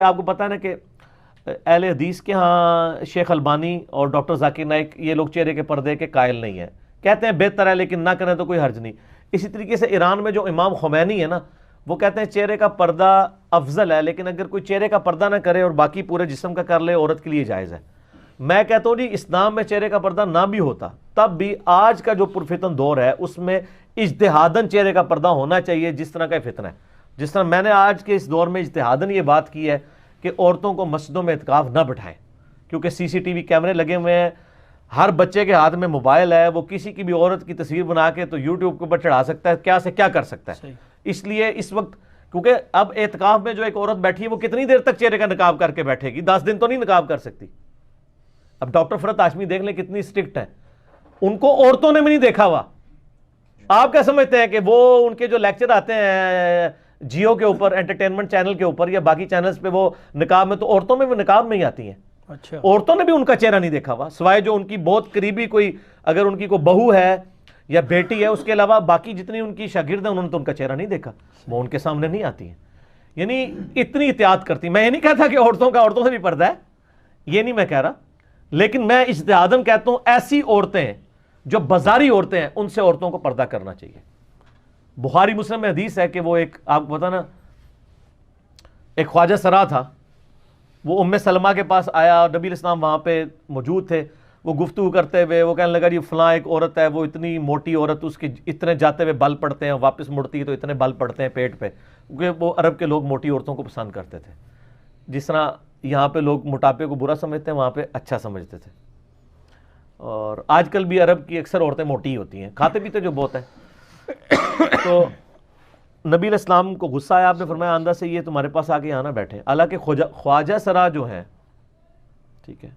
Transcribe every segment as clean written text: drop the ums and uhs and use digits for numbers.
آپ کو پتا ہے نا کہ اہل حدیث کے ہاں شیخ البانی اور ڈاکٹر ذاکر نائک یہ لوگ چہرے کے پردے کے قائل نہیں ہیں، کہتے ہیں بہتر ہے لیکن نہ کریں تو کوئی حرج نہیں۔ اسی طریقے سے ایران میں جو امام خمینی ہے نا، وہ کہتے ہیں چہرے کا پردہ افضل ہے، لیکن اگر کوئی چہرے کا پردہ نہ کرے اور باقی پورے جسم کا کر لے عورت کے لیے جائز ہے۔ میں کہتا ہوں جی اسلام میں چہرے کا پردہ نہ بھی ہوتا تب بھی آج کا جو پرفتن دور ہے اس میں اجتہاداً چہرے کا پردہ ہونا چاہیے، جس طرح کا فتنہ ہے۔ جس طرح میں نے آج کے اس دور میں اجتہاداً یہ بات کی ہے کہ عورتوں کو مسجدوں میں اعتکاف نہ بٹھائیں، کیونکہ سی سی ٹی وی کیمرے لگے ہوئے ہیں، ہر بچے کے ہاتھ میں موبائل ہے، وہ کسی کی بھی عورت کی تصویر بنا کے تو یوٹیوب کے اوپر چڑھا سکتا ہے، کیا سے کیا کر سکتا ہے۔ اس لیے اس وقت کیونکہ اب اعتکاف میں جو ایک عورت بیٹھی ہے وہ کتنی دیر تک چہرے کا نقاب کر کے بیٹھے گی؟ 10 دن تو نہیں نقاب کر سکتی۔ اب ڈاکٹر فرحت ہاشمی دیکھ لیں کتنی اسٹرکٹ ہے، ان کو عورتوں نے بھی نہیں دیکھا ہوا۔ آپ کیا سمجھتے ہیں کہ وہ ان کے جو لیکچر آتے ہیں جیو کے اوپر، انٹرٹینمنٹ چینل کے اوپر یا باقی چینلز پہ، وہ نقاب میں، تو عورتوں میں وہ نقاب میں ہی آتی ہیں۔ اچھا، عورتوں نے بھی ان کا چہرہ نہیں دیکھا ہوا، سوائے جو ان کی بہت قریبی کوئی، اگر ان کی کوئی بہو ہے یا بیٹی ہے، اس کے علاوہ باقی جتنی ان کی شاگرد ہیں انہوں نے تو ان کا چہرہ نہیں دیکھا، وہ ان کے سامنے نہیں آتی ہیں۔ یعنی اتنی احتیاط کرتی۔ میں یہ نہیں کہتا کہ عورتوں سے بھی پردہ ہے، یہ نہیں میں کہہ رہا، لیکن میں اجتہاداً کہتا ہوں ایسی عورتیں جو بازاری عورتیں ہیں ان سے عورتوں کو پردہ کرنا چاہیے۔ بخاری مسلم میں حدیث ہے کہ وہ ایک، آپ کو پتا نا، ایک خواجہ سرا تھا، وہ ام سلمہ کے پاس آیا، نبی علیہ السلام وہاں پہ موجود تھے، وہ گفتگو کرتے ہوئے وہ کہنے لگا جی فلاں ایک عورت ہے، وہ اتنی موٹی عورت، اس کے اتنے جاتے ہوئے بل پڑتے ہیں، واپس مڑتی ہے تو اتنے بل پڑتے ہیں پیٹ پہ، کیونکہ وہ عرب کے لوگ موٹی عورتوں کو پسند کرتے تھے، جس طرح یہاں پہ لوگ موٹاپے کو برا سمجھتے ہیں وہاں پہ اچھا سمجھتے تھے۔ اور آج کل بھی عرب کی اکثر عورتیں موٹی ہوتی ہیں، کھاتے پیتے جو بہت ہیں۔ تو نبی علیہ السلام کو غصہ آیا، آپ نے فرمایا آندہ سے یہ تمہارے پاس آ کے یہاں نہ بیٹھے۔ حالانکہ خواجہ سرا جو ہیں، ٹھیک ہے،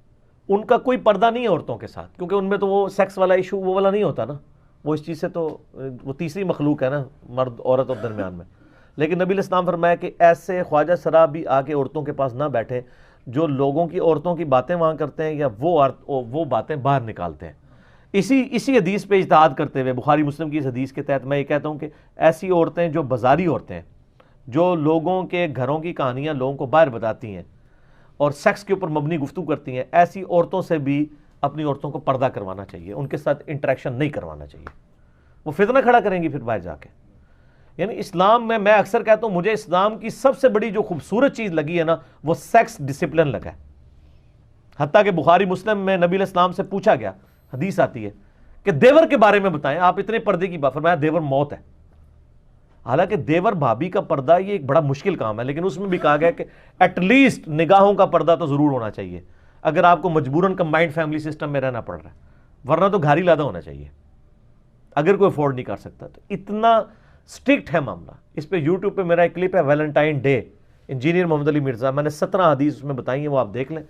ان کا کوئی پردہ نہیں ہے عورتوں کے ساتھ، کیونکہ ان میں تو وہ سیکس والا ایشو وہ والا نہیں ہوتا نا، وہ اس چیز سے تو وہ تیسری مخلوق ہے نا، مرد عورت اور درمیان میں۔ لیکن نبی علیہ السلام فرمایا کہ ایسے خواجہ سرا بھی آ کے عورتوں کے پاس نہ بیٹھے جو لوگوں کی عورتوں کی باتیں وہاں کرتے ہیں یا وہ باتیں باہر نکالتے ہیں۔ اسی حدیث پہ اجتہاد کرتے ہوئے، بخاری مسلم کی اس حدیث کے تحت میں یہ کہتا ہوں کہ ایسی عورتیں جو بازاری عورتیں ہیں، جو لوگوں کے گھروں کی کہانیاں لوگوں کو باہر بتاتی ہیں اور سیکس کے اوپر مبنی گفتگو کرتی ہیں، ایسی عورتوں سے بھی اپنی عورتوں کو پردہ کروانا چاہیے، ان کے ساتھ انٹریکشن نہیں کروانا چاہیے، وہ فتنہ کھڑا کریں گی پھر باہر جا کے۔ یعنی اسلام میں اکثر کہتا ہوں، مجھے اسلام کی سب سے بڑی جو خوبصورت چیز لگی ہے نا، وہ سیکس ڈسپلن لگا ہے۔ حتیٰ کہ بخاری مسلم میں نبی علیہ السلام سے پوچھا گیا، حدیث آتی ہے کہ دیور کے بارے میں بتائیں، آپ اتنے پردے کی بات، فرمایا دیور موت ہے۔ حالانکہ دیور بھابھی کا پردہ یہ ایک بڑا مشکل کام ہے، لیکن اس میں بھی کہا گیا کہ ایٹ لیسٹ نگاہوں کا پردہ تو ضرور ہونا چاہیے، اگر آپ کو مجبوراً کمبائنڈ فیملی سسٹم میں رہنا پڑ رہا ہے، ورنہ تو گھر ہی لادہ ہونا چاہیے اگر کوئی افورڈ نہیں کر سکتا۔ تو اتنا اسٹرکٹ ہے معاملہ۔ اس پہ یوٹیوب پہ میرا ایک کلپ ہے ویلنٹائن ڈے، انجینئر محمد علی مرزا، میں نے 17 حدیث اس میں بتائی ہیں، وہ آپ دیکھ لیں۔